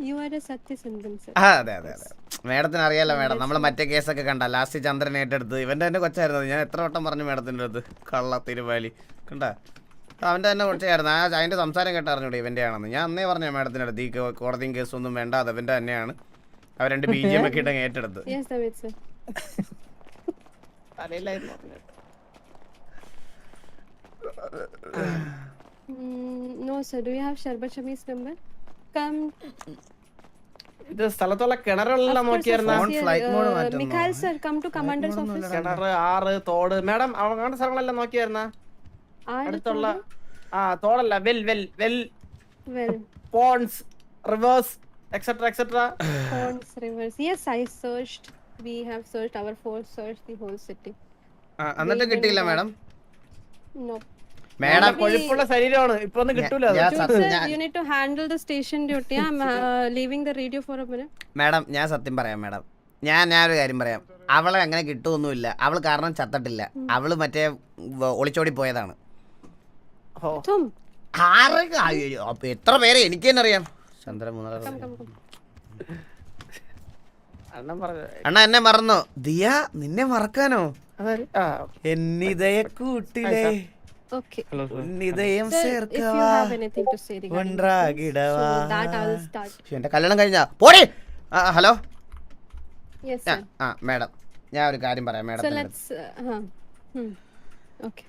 You are a Satyasandhan, sir. അതെ അതെ അതെ മേഡത്തിന് അറിയാലോ മേഡം നമ്മൾ മറ്റേ കേസൊക്കെ കണ്ട ലാസ്റ്റ് ചന്ദ്രൻ ഏറ്റെടുത്ത് ഇവന്റെ തന്നെ കൊച്ചായിരുന്നു ഞാൻ എത്ര വട്ടം പറഞ്ഞു മേഡത്തിൻ്റെ അടുത്ത് കള്ള തിരുവാലി കണ്ട അവൻ്റെ തന്നെ കൊച്ചായിരുന്നു അതിൻ്റെ സംസാരം കേട്ട് അറിഞ്ഞൂടെ ഇവൻ്റെ ആണെന്ന് ഞാൻ അന്നേ പറഞ്ഞു മേഡത്തിൻ്റെ അടുത്ത് ഈ കോടതിയും കേസൊന്നും വേണ്ട അത് അവൻ്റെ തന്നെയാണ് അവർ രണ്ട് BGM ഒക്കെ ഇട്ടങ്ങ് ഏറ്റെടുത്ത് Yes, David, sir. No, sir. Do you have Sharbat Shami's number? Come. ഇത് സ്ഥലത്തുള്ള കിണറുകളെല്ലാം നോക്കിയായിരുന്ന Mikhail, sir, come to commander's office. കിണർ ആറ് തോട് മാഡം അങ്ങനത്തെ സ്ഥലങ്ങളെല്ലാം നോക്കിയായിരുന്ന അടുത്തുള്ള തോടല്ല well ponds rivers etc ponds rivers. Yes, I searched. We have searched, our force searched the whole city. എന്നിട്ട് കിട്ടിയില്ല മേഡം No. മേഡം കൊഴുപ്പുള്ള ശരീരമാണ് ഇപ്പൊ ഒന്നും കിട്ടൂല Sir, you need to handle the station duty. I'm leaving the radio for a minute. Madam ഞാൻ സത്യം പറയാം madam ഞാനൊരു കാര്യം പറയാം അവളെ അങ്ങനെ കിട്ടുമൊന്നുമില്ല അവൾ കാരണം ചത്തിട്ടില്ല അവള് മറ്റേ ഒളിച്ചോടി പോയതാണ് എത്ര പേരെ എനിക്ക് തന്നെ അറിയാം ചന്ദ്ര അണ്ണ എന്നെ മറന്നോ ദിയ നിന്നെ മറക്കാനോ എന്നിതയ കൂട്ടിലെ Okay. നിതയം Sir, if you have anything to say regarding so that I'll start. എന്റെ കല്യാണം കഴിഞ്ഞാ പോടി ഹലോ Yes, sir. മേഡം ഞാൻ ഒരു കാര്യം പറയാം So madam let's okay.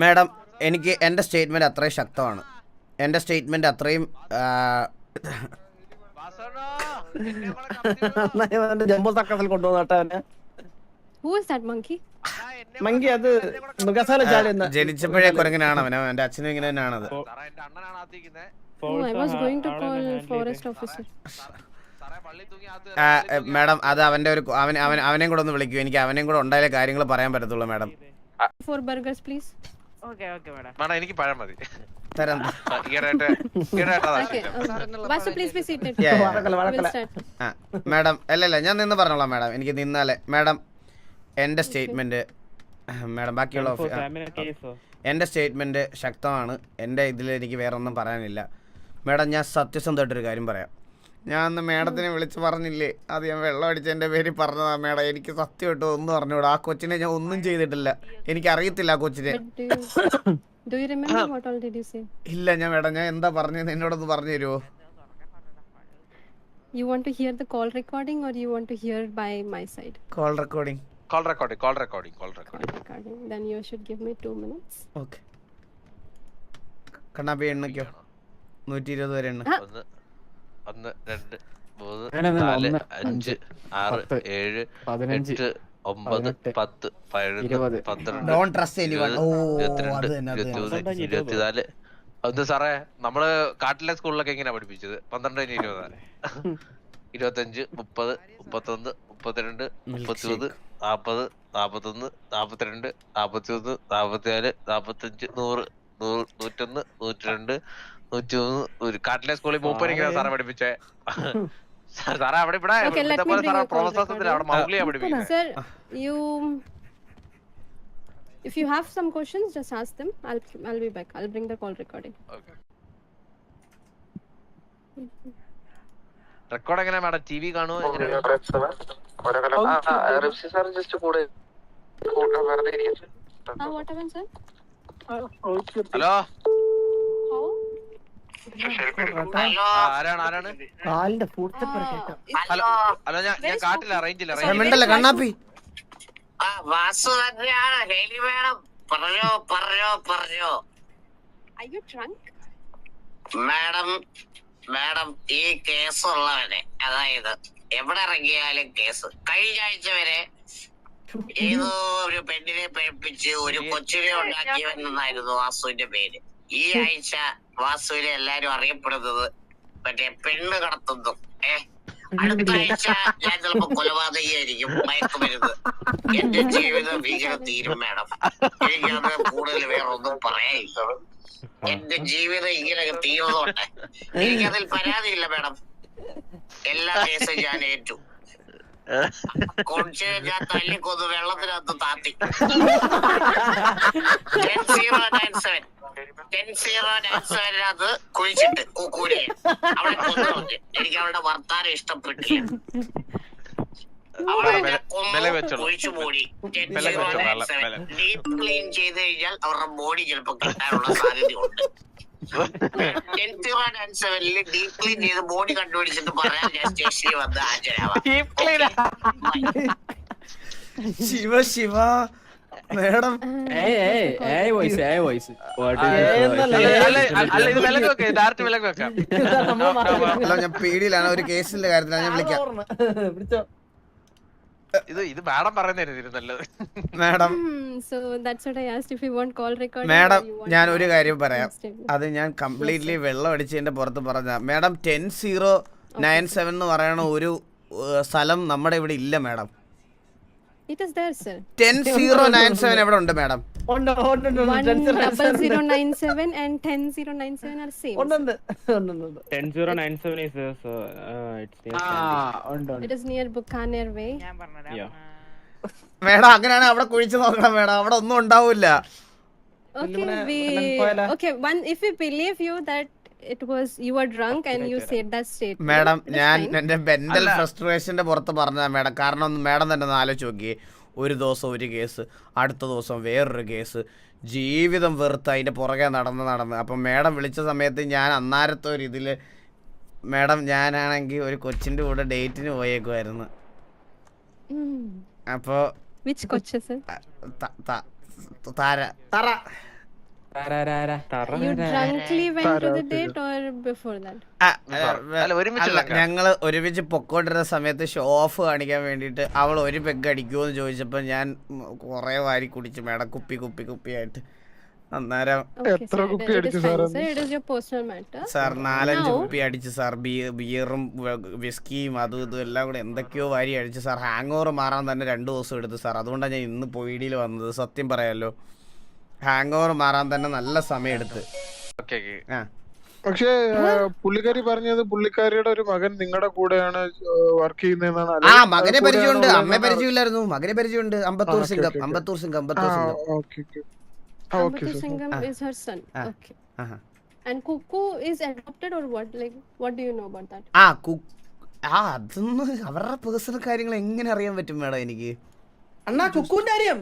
Madam എനിക്ക് എൻ്റെ സ്റ്റേറ്റ്മെന്റ് അത്രയും ശക്തമാണ് എൻ്റെ സ്റ്റേറ്റ്മെന്റ് അത്രയും ജംബോ സർക്കസിൽ കൊണ്ടുവന്നിട്ട് Who is that monkey? Monkey അത് മൃഗശാല ചാടുന്ന ജനിച്ചപ്പോഴേ കുരങ്ങനാണ് അവൻ അവന്റെ അച്ഛനും ഇങ്ങനെ തന്നെയാണത് Oh, I was going to call forest officer. Madam അത് അവന്റെ ഒരു അവനെയും കൂടെ ഒന്ന് വിളിക്കൂ എനിക്ക് അവനെയും കൂടെ ഉണ്ടായാലേ കാര്യങ്ങൾ പറയാൻ പറ്റത്തുള്ളൂ madam 4 burgers, please. Okay, madam. എനിക്ക് പഴം മതി. തരാം. Okay. Vasu, please be seated. We'll start. Madam അല്ലല്ല ഞാൻ നിന്ന് പറഞ്ഞോളാം മേഡം എനിക്ക് നിന്നാലേ മേഡം എൻ്റെ സ്റ്റേറ്റ്മെന്റ് മേഡം ബാക്കിയുള്ള എൻ്റെ സ്റ്റേറ്റ്മെന്റ് ശക്തമാണ് എൻ്റെ ഇതിൽ എനിക്ക് വേറെ ഒന്നും പറയാനില്ല മേഡം ഞാൻ സത്യസന്ധമായിട്ടൊരു കാര്യം പറയാം ഞാൻ അന്ന് മേഡത്തിനെ വിളിച്ച് പറഞ്ഞില്ലേ അത് ഞാൻ വെള്ളം അടിച്ചതിൻ്റെ പേര് പറഞ്ഞതാ മേഡം എനിക്ക് സത്യമായിട്ട് ഒന്നും അറിഞ്ഞൂടാ ആ കൊച്ചിനെ ഞാൻ ഒന്നും ചെയ്തിട്ടില്ല എനിക്കറിയത്തില്ല ആ കൊച്ചിനെ Do you remember what all did you say? ഇല്ല ഞാൻ മേഡം ഞാൻ എന്താ പറഞ്ഞത് എന്നോടൊന്ന് പറഞ്ഞു തരുമോ You want to hear the call recording or you want to hear by my side? Call recording. Then you should give me 2 minutes. Okay. കണ്ണാപ്പി എണ്ണയ്ക്കോ 120 വരെ എണ്ണ 1 2 3 4 5 6 7 8 9 10 11 12 Don't trust anyone. അത് 24 അത് സാറേ നമ്മള് കാട്ടിലെ സ്കൂളിലൊക്കെ എങ്ങനെയാ പഠിപ്പിച്ചത് 12 20 25 30 31 32 33 40 41 42 41 44 45 100 101 102 103 കാട്ടിലെ സ്കൂളിൽ 30 എങ്ങനെയാ സാറേ പഠിപ്പിച്ചേ സാറേ അവിടെ ഇവിടെ പ്രോസസ്സിൽ അവിടെ മൗലിയാ പഠിപ്പിക്കുന്നത്. Sir, if you have some questions, just ask them. I'll be back. I'll bring the call recording. Okay. Record എങ്ങനെ മാഡം ടിവി കാണുമോ What happened, sir? ഹലോ ആരാണ് ഹലോ ഞാൻ കാട്ടില്ല റേഞ്ചില്ല കണ്ണാപ്പി വാസു തന്നെയാണ് ഹെലി മേഡം പറഞ്ഞോ Are you drunk? മാഡം ഈ കേസുള്ളവനെ അതായത് എവിടെ ഇറങ്ങിയാലും case കഴിഞ്ഞ ആഴ്ച വരെ ഏതോ ഒരു പെണ്ണിനെ പേടിപ്പിച്ച് ഒരു കൊച്ചിനെ ഉണ്ടാക്കിയവെന്നായിരുന്നു വാസുവിന്റെ പേര്. ഈ ആഴ്ച വാസുവിനെ എല്ലാരും അറിയപ്പെടുന്നത് മറ്റേ പെണ്ണ് കടത്തുന്നു. അടുത്ത ആഴ്ച ഞാൻ ചിലപ്പോ കൊലപാതകയായിരിക്കും, മയക്കുമരുന്ന്. എന്റെ ജീവിതം ഭീകരം തീരും മാഡം. എനിക്കത് കൂടുതൽ വേറെ ഒന്നും പറയാനില്ല. എന്റെ ജീവിതം ഇങ്ങനെ തീർന്നോട്ടെ. എനിക്കതിൽ പരാതിയില്ല മാഡം. എല്ലാ കേസും ഞാൻ ഏറ്റു. കൊഞ്ച് ഞാൻ തല്ലിക്കൊന്ന് വെള്ളത്തിനകത്ത് താത്തി 10-0-9-7 10-0-9-7 കുഴിച്ചിട്ട് കുക്കൂരെ അവളെ കൊന്നു കളഞ്ഞു. എനിക്ക് അവളുടെ വർത്താനം ഇഷ്ടപ്പെട്ടില്ല. അവളെ ഞാൻ കൊന്നു കുഴിച്ചു മൂടി. 10-0-9-7 ഡീപ് ക്ലീൻ ചെയ്ത് കഴിഞ്ഞാൽ അവരുടെ ബോഡി ചിലപ്പോ കിട്ടാനുള്ള സാധ്യതയുണ്ട്. 10-0-9-7 ഡീപ് ക്ലീൻ ചെയ്ത് ബോഡി കണ്ടുപിടിച്ചിട്ട് പറയാൻ ഞാൻ സ്റ്റേഷനിൽ വന്ന് ഹാജരാവാം. ശിവ ശിവ മേഡം അല്ല ഞാൻ പേടിയിലാണ് ഒരു കേസിന്റെ കാര്യത്തിലാണ് ഞാൻ വിളിക്കാം ഇത് മാഡം പറയുന്നതായിരുന്നു നല്ലത്. Madam So that's what I asked if you want call recording. Madam ഞാൻ ഒരു കാര്യം പറയാം, അത് ഞാൻ കംപ്ലീറ്റ്ലി വെള്ളം അടിച്ചതിന്റെ പുറത്ത് പറഞ്ഞ മാഡം 10-0-9-7 എന്ന് പറയണ ഒരു സ്ഥലം നമ്മുടെ ഇവിടെ ഇല്ല madam. It is there, sir. 10-0-9-7 എവിടെ ഉണ്ട് madam? 1-0-0-9-7 and 10-0-9-7 are same. 10-0-9-7 is there, so it's near Candy. It is near Bukaner Way. Yeah. Madam അങ്ങനെയാണ് അവിടെ കുഴിച്ചു നോക്കണം മേഡം, അവിടെ ഒന്നും ഉണ്ടാവില്ല. Okay, if we believe you that it was you were drunk and you said that statement. Madam ഞാൻ എന്റെ mental ഫ്രസ്ട്രേഷന്റെ പുറത്ത് പറഞ്ഞ മേഡം, കാരണം മേഡം തന്നെ ഒന്ന് ആലോചിച്ച് നോക്കിയേ, ഒരു ദിവസം ഒരു കേസ്, അടുത്ത ദിവസം വേറൊരു കേസ്, ജീവിതം വെറുത്ത് അതിന്റെ പുറകെ നടന്ന് അപ്പം മേഡം വിളിച്ച സമയത്ത് ഞാൻ അന്നാരത്തെ ഒരു ഇതില് മേഡം ഞാനാണെങ്കിൽ ഒരു കൊച്ചിന്റെ കൂടെ ഡേറ്റിന് പോയേക്കുമായിരുന്നു. അപ്പോ which coach, sir? Thara You drunkly went to the date or before that? ഞങ്ങള് ഒരുമിച്ച് പൊക്കോണ്ടിരുന്ന സമയത്ത് ഷോ ഓഫ് കാണിക്കാൻ വേണ്ടിട്ട് അവൾ ഒരു പെഗ് അടിക്കുമോ എന്ന് ചോദിച്ചപ്പോ ഞാൻ കുറെ വാരി കുടിച്ചു മേഡം, കുപ്പിയായിട്ട്. അന്നേരം സാർ 4-5 കുപ്പി അടിച്ചു സാർ, ബിയറും വിസ്കിയും അതും ഇതും എല്ലാം കൂടെ എന്തൊക്കെയോ വാരി അടിച്ചു സാർ. ഹാങ് ഓവർ മാറാൻ തന്നെ 2 ദിവസം എടുത്തു സാർ. അതുകൊണ്ടാണ് ഞാൻ ഇന്ന് പോയിടിയിൽ വന്നത്, സത്യം പറയാലോ. ഹാങ് ഓവർ മാറാൻ തന്നെ നല്ല സമയം എടുത്ത്. പക്ഷേ പുള്ളിക്കാരി പറഞ്ഞത് പുള്ളിക്കാരിയുടെ ഒരു മകൻ നിങ്ങളുടെ കൂടെയാണ് വർക്ക് ചെയ്യുന്നതെന്നാണ്. ആ മകനെ പരിചയമുണ്ട്, അമ്മയെ പരിചയമില്ലായിരുന്നു. മകനെ പരിചയമുണ്ട്, Ambattur Singham. Ambatu Singham is her son. Okay. And Kuku is adopted or what? Like, what do you know about that? അതൊന്നും അവരുടെ പേഴ്സണൽ കാര്യങ്ങൾ എങ്ങനെ അറിയാൻ പറ്റും മേഡം എനിക്ക്? അണ്ണാ കുക്കുവിന്റെ കാര്യം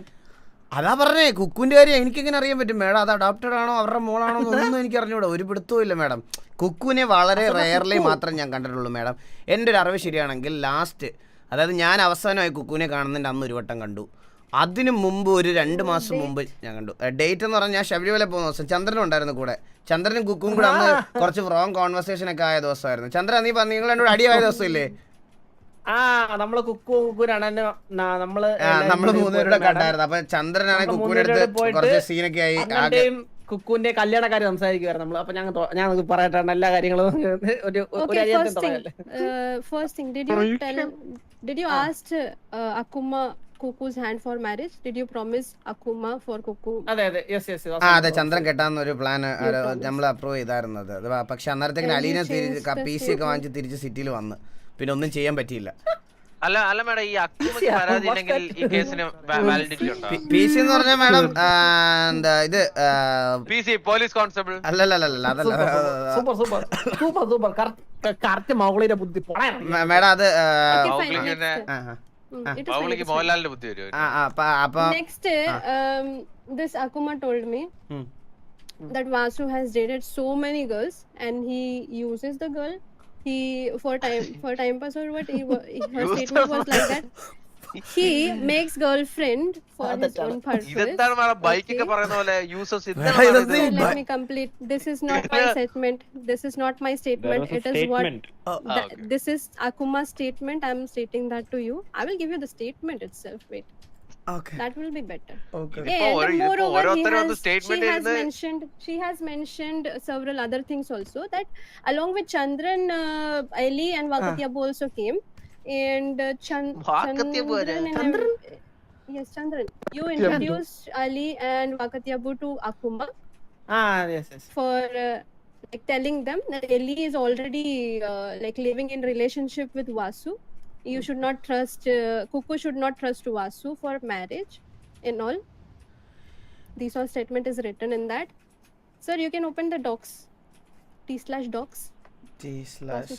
അതാ പറഞ്ഞേ, കുക്കുവിന്റെ കാര്യം എനിക്കെങ്ങനെ അറിയാൻ പറ്റും മേഡം? അത് അഡോപ്റ്റഡ് ആണോ അവരുടെ മോളാണോ എന്നൊന്നും എനിക്ക് അറിഞ്ഞൂടാ, ഒരു പിടുത്തവും ഇല്ല മേഡം. കുക്കുവിനെ വളരെ റെയർലി മാത്രം ഞാൻ കണ്ടിട്ടുള്ളൂ മേഡം. എൻ്റെ ഒരു അറിവ് ശരിയാണെങ്കിൽ ലാസ്റ്റ്, അതായത് ഞാൻ അവസാനമായി കുക്കുവിനെ കാണുന്നതിൻ്റെ അന്ന് ഒരു വട്ടം കണ്ടു. അതിന് മുമ്പ് ഒരു 2 മാസം മുമ്പ് ഞാൻ കണ്ടു. ഡേറ്റ് എന്ന് പറഞ്ഞാൽ ഞാൻ ശബരിമല പോകുന്ന ദിവസം ചന്ദ്രനും ഉണ്ടായിരുന്നു കൂടെ. ചന്ദ്രനും കുക്കും കൂടെ അന്ന് കുറച്ച് റോങ് കോൺവെർസേഷൻ ഒക്കെ ആയ ദിവസമായിരുന്നു. ചന്ദ്ര നീ നിങ്ങൾ രണ്ടുകൂടെ അടിയായ ദിവസമില്ലേ? നമ്മള് കുക്കൂരാണ് നമ്മള് 3 പേരുടെ കണ്ടായിരുന്നു. അപ്പൊ ചന്ദ്രനാണ് കുക്കുവിന്റെ അടുത്ത് കുറച്ച് സീനൊക്കെ ആയി. കുക്കുവിന്റെ കല്യാണ കാര്യം സംസാരിക്കുവായിരുന്നു നമ്മള്. അപ്പൊ ഞാൻ പറയട്ടാണ് എല്ലാ കാര്യങ്ങളും. First thing, did you ask Akuma Kuku's hand for marriage? Did you promise Akuma for Kuku? അതെ, ചന്ദ്രൻ കെട്ടാന്നൊരു പ്ലാൻ നമ്മൾ അപ്രൂവ് ചെയ്തായിരുന്നത്. പക്ഷെ അന്നേരത്തേക്ക് അലീനെ PC ഒക്കെ വാങ്ങിച്ച് തിരിച്ച് സിറ്റിയിൽ വന്ന് പിന്നെ ഒന്നും ചെയ്യാൻ പറ്റിയില്ല. അല്ല മേഡം, ഈ അക്കുമയ്ക്ക് പരാതി ഇല്ലെങ്കിൽ ഈ കേസിന് വാലിഡിറ്റി ഉണ്ടോ? PC എന്ന് പറഞ്ഞാൽ മേഡം എന്താ ഇത് PC പോലീസ് കോൺസ്റ്റബിൾ അല്ലല്ല അതല്ല മേഡം. അത് മോഹൻലാലിന്റെ ബുദ്ധി വരും. Next, this Akuma told me that Vasu has dated so many girls and he uses the girl. He for time pass or what? Her statement was like that. He makes girlfriend for his own purpose. ഇതെന്താണ് madam bike ഒക്കെ പറയുന്ന പോലെ users? Let me complete. This is not my statement. This is not my statement. It is what this is Akuma's statement. I am stating that to you. I will give you the statement itself. Wait. Okay. That will be better. Okay. And moreover, she has mentioned several other things also, that along with Chandran, Ali and Vakatyabu also came. And Chandran, yes, Chandran, you introduced Ali and Vakatyabu to Akuma. Yes. For like telling them that Ali is already like living in relationship with Vasu, you should not trust Cuckoo should not trust Vasu for marriage and all. This all statement is written in that. Sir, you can open the docs. T/docs.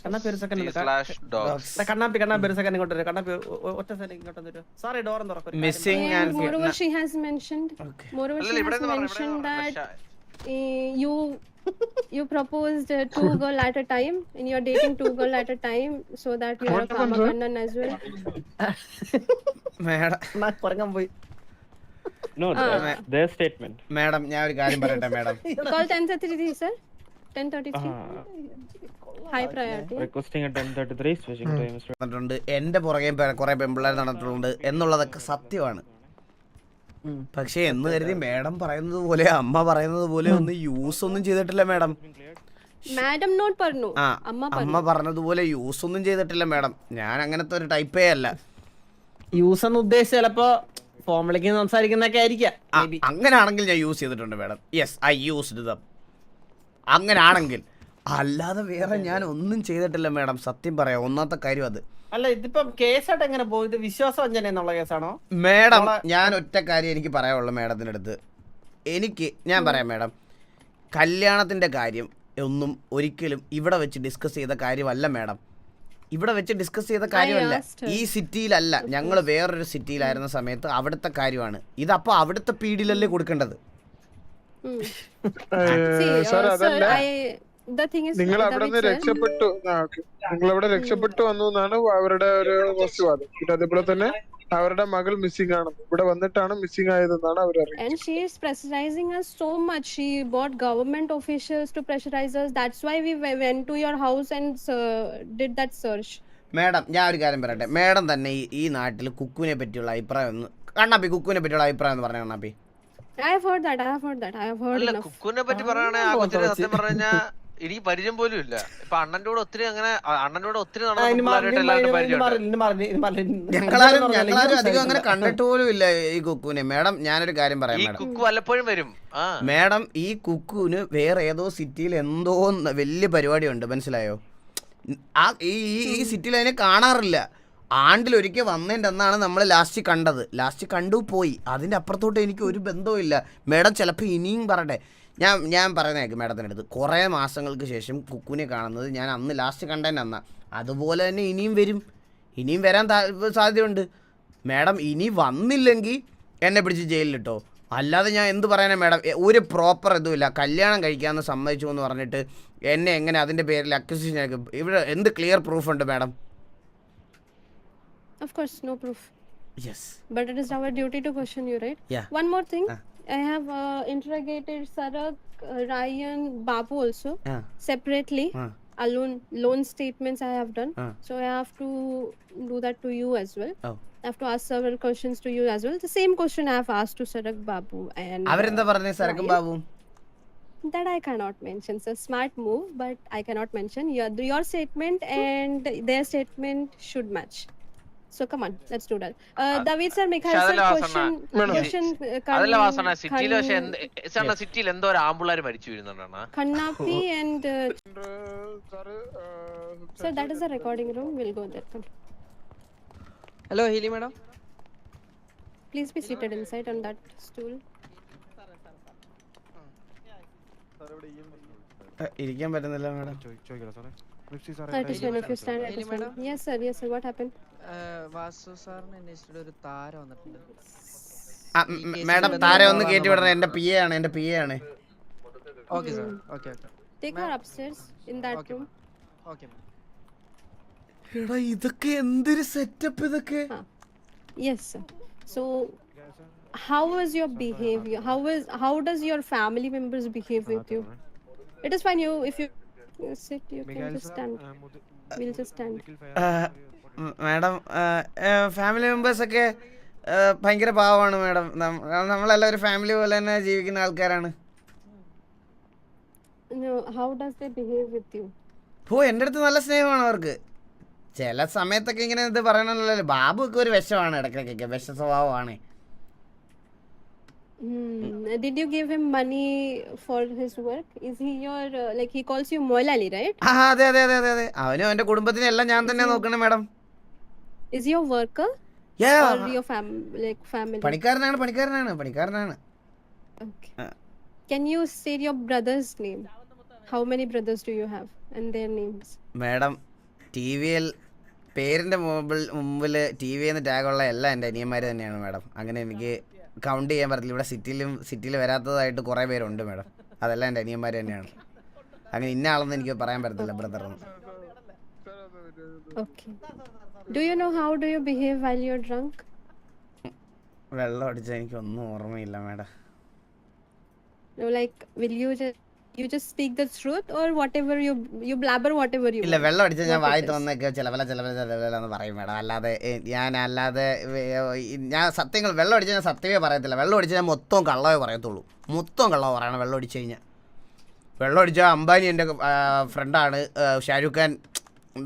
കണ്ണാപ്പി ഒരു second T/dogs. കണ്ണാപ്പി ഒരു second ഇങ്ങോട്ട് വരും. കണ്ണാപ്പി ഒറ്റ second ഇങ്ങോട്ട് വരും. സാറേ door തുറക്കും. Missing And and moreover, she has mentioned. Moreover, she has mentioned that you proposed two girl at a time, and you're dating two girl at a time, so that you're a Kamakandan as well. Madam പുറങ്ങാൻ പോയി. No, their statement. Madam ഞാൻ ഒരു കാര്യം പറയട്ടെ madam. Call 10:33, sir. 10:33. High priority. Requesting at 10:33, switching to Mr. നടന്നിട്ടുണ്ട് എന്റെ പുറകെ കുറെ പെമ്പിള്ളേർ നടന്നിട്ടുണ്ട് എന്നുള്ളതൊക്കെ സത്യമാണ്. പക്ഷെ എന്ന് കരുതി മേഡം പറയുന്നത് പോലെ അമ്മ പറയുന്നത് പോലെ ഒന്നും യൂസ് ഒന്നും ചെയ്തിട്ടില്ല മേഡം. Madam not പറഞ്ഞു. ആ അമ്മ പറഞ്ഞതുപോലെ യൂസ് ഒന്നും ചെയ്തിട്ടില്ല മേഡം. ഞാൻ അങ്ങനത്തെ ഒരു ടൈപ്പേ അല്ല. യൂസ് എന്ന് ഉദ്ദേശിച്ച് ചിലപ്പോ ഫോമിലേക്ക് സംസാരിക്കുന്നൊക്കെ ആയിരിക്കാം. അങ്ങനാണെങ്കിൽ ഞാൻ യൂസ് ചെയ്തിട്ടുണ്ട് madam. Yes I used them. അങ്ങനാണെങ്കിൽ അല്ലാതെ വേറെ ഞാൻ ഒന്നും ചെയ്തിട്ടില്ല മേഡം. സത്യം പറയാം, ഒന്നാമത്തെ കാര്യം അത്. അല്ല ഇതിപ്പം കേസായിട്ട് എങ്ങനെ പോകും? ഇത് വിശ്വാസവഞ്ചന എന്നുള്ള കേസാണോ മേഡം? ഞാൻ ഒറ്റ കാര്യം എനിക്ക് പറയാനുള്ളൂ മേഡത്തിൻ്റെ അടുത്ത്. ഞാൻ പറയാം മേഡം, കല്യാണത്തിൻ്റെ കാര്യം ഒന്നും ഒരിക്കലും ഇവിടെ വെച്ച് ഡിസ്കസ് ചെയ്ത കാര്യമല്ല മേഡം. ഇവിടെ വെച്ച് ഡിസ്കസ് ചെയ്ത കാര്യമല്ല. ഈ സിറ്റിയിലല്ല, ഞങ്ങൾ വേറൊരു സിറ്റിയിലായിരുന്ന സമയത്ത് അവിടുത്തെ കാര്യമാണ്. ഇതപ്പോൾ അവിടുത്തെ പീഡിലല്ലേ കൊടുക്കേണ്ടത്? നിങ്ങൾ അവിടെ നിന്ന് രക്ഷപ്പെട്ടു, നിങ്ങൾ അവിടെ രക്ഷപ്പെട്ടു വന്നു എന്നാണ് അവരുടെ ഒരു വസ്തുവാദം. പിന്നെ അതേപോലെ തന്നെ അവരുടെ മകൾ മിസ്സിംഗ് ആണ്, ഇവിടെ വന്നിട്ടാണ് മിസ്സിംഗ് ആയതെന്നാണ് അവർ അറിയുന്നത്. And she is pressurizing us so much. She bought government officials to pressurize us. That's why we went to your house and did that search. Madam ഞാൻ ഒരു കാര്യം പറയട്ടെ. മേഡം തന്നെ ഈ നാട്ടിൽ കുക്കുവിനെ പറ്റിയുള്ള അഭിപ്രായം ഒന്ന് കണ്ണാപ്പി, കുക്കുവിനെ പറ്റിയുള്ള അഭിപ്രായം എന്ന് പറഞ്ഞ കണ്ണാപ്പി. I have heard that. അല്ല, കുക്കുവിനെ പറ്റി പറയണേ ആ കൊച്ചിനെ സത്യം പറഞ്ഞാ എനിക്ക് പരിചയം പോലും ഇല്ല. ഇപ്പൊ അണ്ണന്റെ കൂടെ ഒത്തിരി ഞങ്ങളാരും അധികം അങ്ങനെ കണ്ടിട്ട് പോലും ഇല്ല ഈ കുക്കുവിനെ. മേഡം ഞാനൊരു കാര്യം പറയാം മേഡം, കുക്കു വല്ലപ്പോഴും വരും. മേഡം ഈ കുക്കുവിന് വേറെ ഏതോ സിറ്റിയിൽ എന്തോ വലിയ പരിപാടിയുണ്ട്, മനസ്സിലായോ? ഈ സിറ്റിയിൽ അതിനെ കാണാറില്ല. ആണ്ടിലൊരിക്കൽ വന്നതിൻ്റെ അന്നാണ് നമ്മൾ ലാസ്റ്റ് കണ്ടു പോയി. അതിൻ്റെ അപ്പുറത്തോട്ട് എനിക്ക് ഒരു ബന്ധവും ഇല്ല മേഡം. ചിലപ്പോൾ ഇനിയും പറയട്ടെ, ഞാൻ പറയുന്നേക്ക് മേഡത്തിൻ്റെ അടുത്ത്, കുറേ മാസങ്ങൾക്ക് ശേഷം കുക്കുവിനെ കാണുന്നത് ഞാൻ അന്ന് ലാസ്റ്റ് കണ്ടതിൻ്റെ അന്നാ. അതുപോലെ തന്നെ ഇനിയും വരാൻ സാധ്യതയുണ്ട് മേഡം. ഇനി വന്നില്ലെങ്കിൽ എന്നെ പിടിച്ച് ജയിലിലിട്ടോ. അല്ലാതെ ഞാൻ എന്ത് പറയാനാ മേഡം? ഒരു പ്രോപ്പർ ഇതുമില്ല. കല്യാണം കഴിക്കാമെന്ന് സമ്മതിച്ചു എന്ന് പറഞ്ഞിട്ട് എന്നെ എങ്ങനെ അതിൻ്റെ പേരിൽ അക്യൂസിഷൻ ആക്കും? ഇവിടെ എന്ത് ക്ലിയർ പ്രൂഫ് ഉണ്ട് madam? Of course, no proof. Yes. But it is our duty to question you, right? Yeah. One more thing. I have interrogated Sarak, Ryan, Babu also separately. Alone loan statements I have done. So I have to do that to you as well. I have to ask several questions to you as well. The same question I have asked to Sarak, Babu and അവരെന്താ പറഞ്ഞേ സരക്കും Babu? That I cannot mention. It's a smart move, but I cannot mention. Your statement and their statement should match. So come on, let's do that. David sir, Mikhail sir, question. അതല്ല വാസന, സിറ്റിയിൽ എന്തോ ഒരു ആമ്പുള്ളാര് മരിച്ചു വീഴുന്നുണ്ടാണ്. Khannapi and sir, that is the recording room. We'll go there. Come. Hello, Healy madam. Please be seated inside on that stool. ഇരിക്കാൻ പറ്റുന്നില്ല madam. Yes sir. What happened? Vasu സാറിന് അന്വേഷിച്ചിട്ട് ഒരു താര വന്നിട്ടുണ്ട്. മേഡം താര ഒന്ന് കയറ്റി വിടണം. എന്റെ പി എ ആണ്. Okay sir. Okay. Take her upstairs in that room. Okay. എടാ ഇതൊക്കെ എന്തൊരു സെറ്റപ്പ് ഇതൊക്കെ. Yes sir. So how is your behavior? How does your family members behave with you? It is fine. If you sit, you can just stand. We'll just stand. Madam family മെമ്പേഴ്സൊക്കെ ഭയങ്കര പാവമാണ് madam. നമ്മളെല്ലാവരും family പോലെ തന്നെ ജീവിക്കുന്ന ആൾക്കാരാണ്. How does they behave with you? എൻ്റെ അടുത്ത് നല്ല സ്നേഹമാണ് അവർക്ക്. ചില സമയത്തൊക്കെ ഇങ്ങനെ ഇത് പറയണല്ലോ. ബാബു ഒക്കെ ഒരു വിഷമാണ്, ഇടയ്ക്കൊക്കെ വിഷ സ്വഭാവമാണ്. Did you give him money for his work? Is he your like he calls you Moilali, right? അതെ. അവനും അവന്റെ കുടുംബത്തിനും എല്ലാം ഞാൻ തന്നെ നോക്കണം madam. Is he a worker Yeah. or your family? പണിക്കാരനാണ്. Okay. Can you say your brother's name? How many brothers do you have and their names? Madam TV-യിൽ പേരിന്റെ മുമ്പിൽ TV എന്ന് ടാഗുള്ള എല്ലാ എൻ്റെ അനിയന്മാർ തന്നെയാണ് മാഡം. അങ്ങനെ എനിക്ക് കൗണ്ട് ചെയ്യാൻ പറ്റില്ല. ഇവിടെ സിറ്റിയിൽ വരാത്തതായിട്ട് കുറേ പേരുണ്ട് മാഡം. അതെല്ലാം എൻ്റെ അനിയന്മാർ തന്നെയാണ്. അങ്ങനെ ഇന്ന ആളെന്ന് എനിക്ക് പറയാൻ പറ്റത്തില്ല ബ്രദറൊന്നും. Okay. Do you know how do you behave while you're drunk? വെള്ളം അടിച്ചാൽ എനിക്കൊന്നും ഓർമ്മയില്ല madam. No, like, will you just speak the truth or whatever you blabber whatever you ഇല്ല, want? വെള്ളം അടിച്ചാൽ ഞാൻ What വായി it is? തോന്നൊക്കെ ചിലവെന്ന് പറയും മാഡം. അല്ലാതെ ഞാൻ സത്യങ്ങൾ വെള്ളം അടിച്ചാൽ ഞാൻ സത്യമേ പറയത്തില്ല. വെള്ളം അടിച്ചാൽ ഞാൻ മൊത്തം കള്ളവേ പറയത്തുള്ളൂ. മൊത്തം കള്ളവ പറയണം വെള്ളം അടിച്ചു കഴിഞ്ഞാൽ. വെള്ളം അടിച്ചാൽ അംബാനി എൻ്റെ ഫ്രണ്ടാണ്, ഷാരൂഖ് ഖാൻ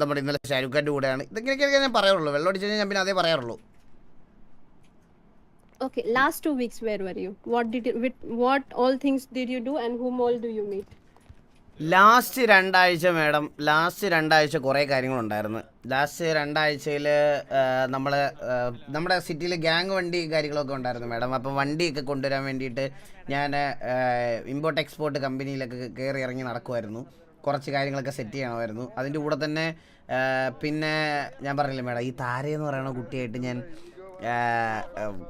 നമ്മുടെ ഇന്നലെ ഷാരൂഖ് ഖാൻ്റെ കൂടെയാണ്. ഇതൊക്കെയൊക്കെ ഞാൻ പറയാറുള്ളൂ. വെള്ളം അടിച്ചു കഴിഞ്ഞാൽ ഞാൻ പിന്നെ അതേ പറയാറുള്ളൂ. Okay, last 2 weeks where were you? What all things did you do and whom all do you meet? Last 2 ആഴ്ച മാഡം, ലാസ്റ്റ് 2 ആഴ്ച കുറേ കാര്യങ്ങളുണ്ടായിരുന്നു. ലാസ്റ്റ് 2 ആഴ്ചയിൽ നമ്മുടെ സിറ്റിയിൽ ഗ്യാങ് വണ്ടി കാര്യങ്ങളൊക്കെ ഉണ്ടായിരുന്നു മാഡം. അപ്പോൾ വണ്ടിയൊക്കെ കൊണ്ടുവരാൻ വേണ്ടിയിട്ട് ഞാൻ ഇമ്പോർട്ട് എക്സ്പോർട്ട് കമ്പനിയിലൊക്കെ കയറി ഇറങ്ങി നടക്കുമായിരുന്നു. കുറച്ച് കാര്യങ്ങളൊക്കെ സെറ്റ് ചെയ്യണമായിരുന്നു. അതിൻ്റെ കൂടെ തന്നെ പിന്നെ ഞാൻ പറഞ്ഞില്ലേ മാഡം, ഈ താരയെന്ന് പറയുന്ന കുട്ടിയായിട്ട് ഞാൻ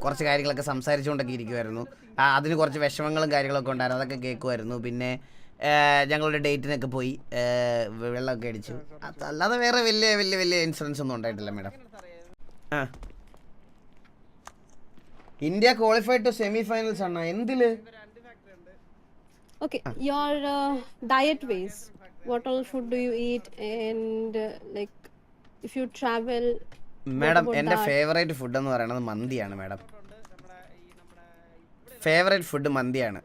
കുറച്ച് കാര്യങ്ങളൊക്കെ സംസാരിച്ചുകൊണ്ടൊക്കെ ഇരിക്കുമായിരുന്നു. അതിന് കുറച്ച് വിഷമങ്ങളും കാര്യങ്ങളൊക്കെ ഉണ്ടായിരുന്നു. അതൊക്കെ കേൾക്കുമായിരുന്നു. പിന്നെ ഞങ്ങളുടെ ഡേറ്റിനൊക്കെ പോയി വെള്ളമൊക്കെ അടിച്ചു. അല്ലാതെ വേറെ വലിയ ഇൻസിഡൻസ് ഒന്നും ഉണ്ടായിട്ടില്ല madam. India qualified to semi finals ആണ്. എന്തില്? Okay, your diet ways. What all food do you eat and like if you travel? Madam about എൻ്റെ that? ഫേവറേറ്റ് ഫുഡ് എന്ന് പറയുന്നത് മന്തിയാണ് മാഡം. ഫേവറേറ്റ് ഫുഡ് മന്തിയാണ്.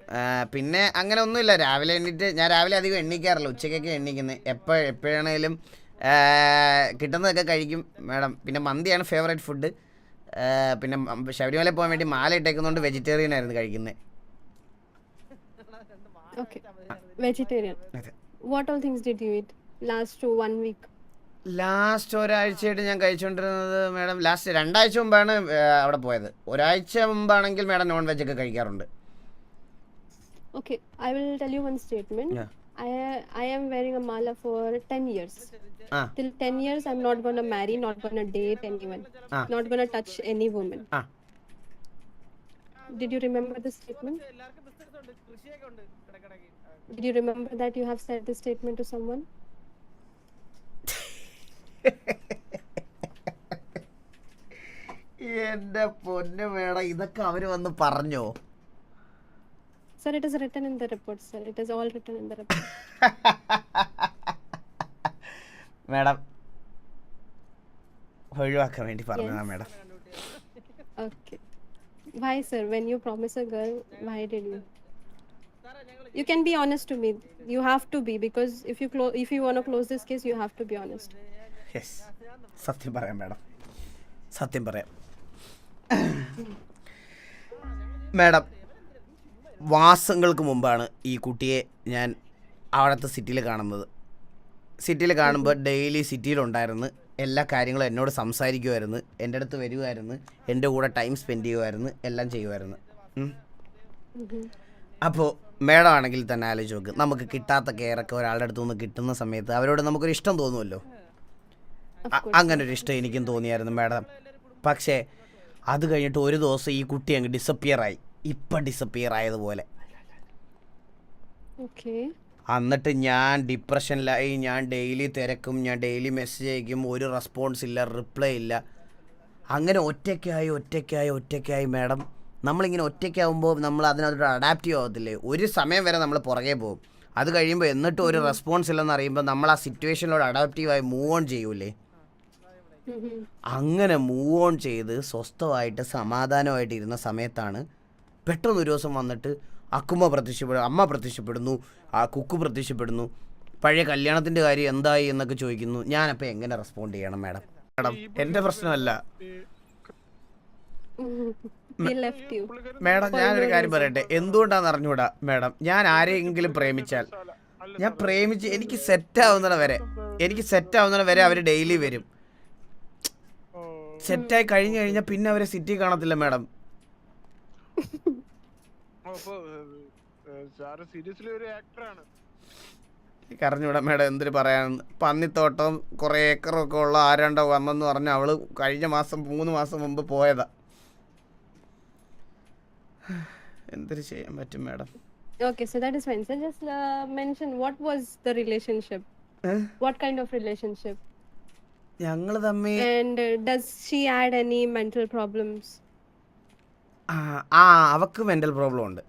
പിന്നെ അങ്ങനെ ഒന്നുമില്ല. രാവിലെ എണ്ണീറ്റ് ഞാൻ രാവിലെ അധികം എണ്ണിക്കാറില്ല. ഉച്ചയ്ക്കൊക്കെ എണ്ണിക്കുന്നത്. എപ്പോഴാണേലും കിട്ടുന്നതൊക്കെ കഴിക്കും മാഡം. പിന്നെ മന്തിയാണ് ഫേവറേറ്റ് ഫുഡ്. പിന്നെ ശബരിമല പോകാൻ വേണ്ടി മാല ഇട്ടേക്കുന്നതുകൊണ്ട് വെജിറ്റേറിയൻ ആയിരുന്നു കഴിക്കുന്നത്. Okay, vegetarian. What all things did you eat last 1 week? Last ഒരാഴ്ചയായിട്ട് ഞാൻ കഴിച്ചുകൊണ്ടിരുന്നത് മാഡം, ലാസ്റ്റ് 2 ആഴ്ച മുമ്പാണ് അവിടെ പോയത്. ഒരാഴ്ച മുമ്പാണെങ്കിൽ മാഡം നോൺ വെജ് ഒക്കെ കഴിക്കാറുണ്ട്. Okay, I will tell you one statement. Yeah. I am wearing a mala for 10 years. Ah. Till 10 years I'm not going to marry, not going to date anyone. Ah. Not going to touch any woman. Ah. Did you remember the statement? Did you remember that you have said this statement to someone? എന്റെ പൊന്നു madam, ഇതൊക്കെ അവര് വന്ന് പറഞ്ഞോ? Sir, it is written in the report, sir. It is all written in the report. Madam ഒഴിവാക്കാൻ വേണ്ടി പറഞ്ഞതാ madam. Okay. Why, sir? When you promise a girl, why did you? You can be honest to me. You have to be, because if you want to close this case, you have to be honest. Yes. സത്യം പറയാം madam, സത്യം പറയാം madam. മാസങ്ങൾക്ക് മുമ്പാണ് ഈ കുട്ടിയെ ഞാൻ അവിടുത്തെ സിറ്റിയിൽ കാണുന്നത്. സിറ്റിയിൽ കാണുമ്പോൾ ഡെയിലി സിറ്റിയിലുണ്ടായിരുന്നു. എല്ലാ കാര്യങ്ങളും എന്നോട് സംസാരിക്കുമായിരുന്നു, എൻ്റെ അടുത്ത് വരുമായിരുന്നു, എൻ്റെ കൂടെ ടൈം സ്പെൻഡ് ചെയ്യുമായിരുന്നു, എല്ലാം ചെയ്യുമായിരുന്നു. അപ്പോൾ മേഡം ആണെങ്കിൽ തന്നെ ആലോചിച്ച് നോക്ക്, നമുക്ക് കിട്ടാത്ത കെയറൊക്കെ ഒരാളുടെ അടുത്തു നിന്ന് കിട്ടുന്ന സമയത്ത് അവരോട് നമുക്കൊരു ഇഷ്ടം തോന്നുമല്ലോ. അങ്ങനെ ഒരു ഇഷ്ടം എനിക്കും തോന്നിയായിരുന്നു മാഡം. പക്ഷേ അത് കഴിഞ്ഞിട്ട് ഒരു ദിവസം ഈ കുട്ടി അങ്ങ് ഡിസപ്പിയറായി. ഇപ്പം ഡിസപ്പിയർ ആയതുപോലെ. എന്നിട്ട് ഞാൻ ഡിപ്രഷനിലായി. ഞാൻ ഡെയിലി തിരക്കും, ഞാൻ ഡെയിലി മെസ്സേജ് അയക്കും, ഒരു റെസ്പോൺസ് ഇല്ല, റിപ്ലൈ ഇല്ല. അങ്ങനെ ഒറ്റയ്ക്കായി മാഡം. നമ്മളിങ്ങനെ ഒറ്റയ്ക്കാവുമ്പോൾ നമ്മൾ അതിനകത്തോട്ട് അഡാപ്റ്റീവ് ആവത്തില്ലേ? ഒരു സമയം വരെ നമ്മൾ പുറകെ പോകും. അത് കഴിയുമ്പോൾ എന്നിട്ടും ഒരു റെസ്പോൺസ് ഇല്ലെന്ന് അറിയുമ്പോൾ നമ്മൾ ആ സിറ്റുവേഷനിലോട് അഡാപ്റ്റീവായി മൂവ് ഓൺ ചെയ്യൂലേ? അങ്ങനെ മൂവ് ഓൺ ചെയ്ത് സ്വസ്ഥമായിട്ട് സമാധാനമായിട്ട് ഇരുന്ന സമയത്താണ് പെട്ടെന്ന് ഒരു ദിവസം വന്നിട്ട് അമ്മ പ്രത്യക്ഷപ്പെടുന്നു, ആ കുക്ക് പ്രത്യക്ഷപ്പെടുന്നു. പഴയ കല്യാണത്തിൻ്റെ കാര്യം എന്തായി എന്നൊക്കെ ചോദിക്കുന്നു. ഞാനപ്പോൾ എങ്ങനെ റെസ്പോണ്ട് ചെയ്യണം മാഡം? എൻ്റെ പ്രശ്നമല്ല മാഡം. ഞാനൊരു കാര്യം പറയട്ടെ, എന്തുകൊണ്ടാണെന്ന് അറിഞ്ഞൂടാ മാഡം. ഞാൻ ആരെങ്കിലും പ്രേമിച്ചാൽ എനിക്ക് സെറ്റ് ആവുന്നത് വരെ അവർ ഡെയിലി വരും. സെറ്റായി കഴിഞ്ഞു കഴിഞ്ഞാൽ പിന്നെ അവരെ സിറ്റി കാണത്തില്ല മാഡം. സീരിയസ്ലി ഒരു ആക്ടറാണ്. അറിഞ്ഞൂടാ മേഡം എന്തിനു പറയാൻ. പന്നിത്തോട്ടം കുറേ ഏക്കറൊക്കെ ഉള്ള ആരാണ്ടോ വന്നെന്ന് പറഞ്ഞ അവള് കഴിഞ്ഞ മാസം 3 മാസം മുമ്പ് പോയതാ. എന്തൊരു ചെയ്യാൻ പറ്റും madam. Okay, so that is fine. So just mention what was the relationship? What kind of relationship? ഞങ്ങള് തമ്മിൽ And does she had any mental problems? അവക്ക് മെന്റൽ പ്രോബ്ലം ഉണ്ട്.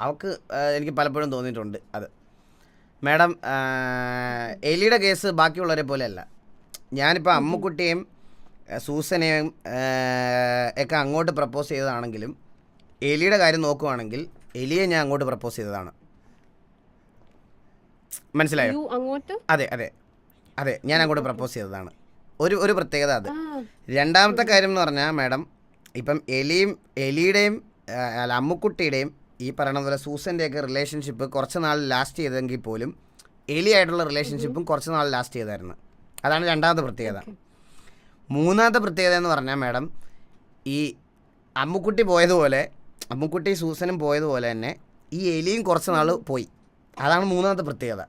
അവക്ക് എനിക്ക് പലപ്പോഴും തോന്നിയിട്ടുണ്ട് അത്. മാഡം എലിയുടെ കേസ് ബാക്കിയുള്ളവരെ പോലെയല്ല. ഞാനിപ്പോൾ അമ്മുക്കുട്ടിയെയും സൂസനെയും ഒക്കെ അങ്ങോട്ട് പ്രപ്പോസ് ചെയ്തതാണെങ്കിലും എലിയുടെ കാര്യം നോക്കുവാണെങ്കിൽ എലിയെ ഞാൻ അങ്ങോട്ട് പ്രപ്പോസ് ചെയ്തതാണ്. മനസ്സിലായോ? അതെ അതെ അതെ, ഞാൻ അങ്ങോട്ട് പ്രപ്പോസ് ചെയ്തതാണ്. ഒരു പ്രത്യേകത അത്. രണ്ടാമത്തെ കാര്യം എന്ന് പറഞ്ഞാൽ മാഡം, ഇപ്പം എലിയുടെയും അമ്മുക്കുട്ടിയുടെയും ഈ പറയണ പോലെ സൂസൻ്റെയൊക്കെ റിലേഷൻഷിപ്പ് കുറച്ച് നാൾ ലാസ്റ്റ് ചെയ്തെങ്കിൽ പോലും എലിയായിട്ടുള്ള റിലേഷൻഷിപ്പും കുറച്ച് നാൾ ലാസ്റ്റ് ചെയ്തായിരുന്നു. അതാണ് രണ്ടാമത്തെ പ്രത്യേകത. മൂന്നാമത്തെ പ്രത്യേകത എന്ന് പറഞ്ഞാൽ മാഡം, ഈ അമ്മുക്കുട്ടി സൂസനും പോയതുപോലെ തന്നെ ഈ എലിയും കുറച്ച് നാൾ പോയി. അതാണ് മൂന്നാമത്തെ പ്രത്യേകത.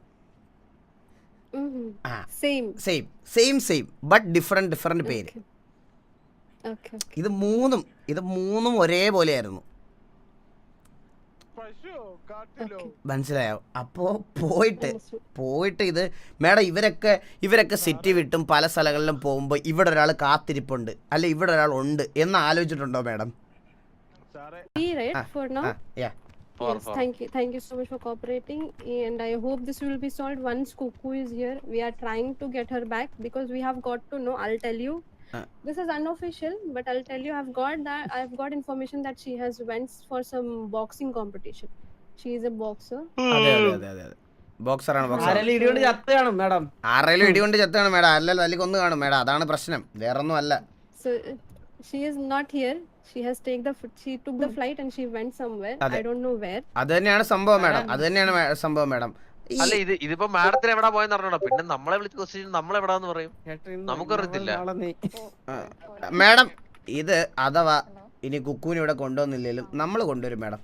സെയിം ബട്ട് ഡിഫറെന്റ് പേര്. ഇത് മൂന്നും ഒരേപോലെയായിരുന്നു. മനസ്സിലായോ? അപ്പോൾ പോയിട്ട് ഇത് മേഡം ഇവരൊക്കെ സിറ്റി വിട്ടും പല സ്ഥലങ്ങളിലും പോകുമ്പോൾ ഇവിടെ ഒരാൾ കാത്തിരിപ്പുണ്ട്, അല്ലെ ഇവിടെ ഒരാൾ ഉണ്ട് എന്ന് ആലോചിച്ചിട്ടുണ്ടോ madam? Yes, thank you so much for cooperating, and I hope this will be solved once Cuckoo is here. We are trying to get her back because we have got to know. I'll tell you, this is unofficial, but I'll tell you, I've got information that she has went for some boxing competition. She is a boxer. അതെ ബോക്സറാണ്. ആരെങ്കിലും ഇടികൊണ്ട് ചത്ത് കാണും madam. ആരെങ്കിലും ഇടികൊണ്ട് ചത്ത് കാണും madam, അല്ലല്ലോ തല്ലി കൊന്നു കാണും മാഡം. അതാണ് പ്രശ്നം, വേറൊന്നും അല്ല. So she is not here. She took the flight and she went somewhere. I don't know where. അത് തന്നെയാണ് സംഭവം മാഡം. അല്ല ഇതിപ്പോ മാഡത്തിന് എവിടെ പോയെന്ന് അറിഞ്ഞോ? പിന്നെ നമ്മളെ വിളിച്ച് ക്വസ്റ്റ്യൻ നമ്മളെവിടാന്ന് പറയും, നമുക്കറിയത്തില്ല മാഡം. ഇത് അഥവാ ഇനി കുക്കുവിനെ ഇവിടെ കൊണ്ടുവന്നില്ലെങ്കിലും നമ്മൾ കൊണ്ടുവരും മാഡം.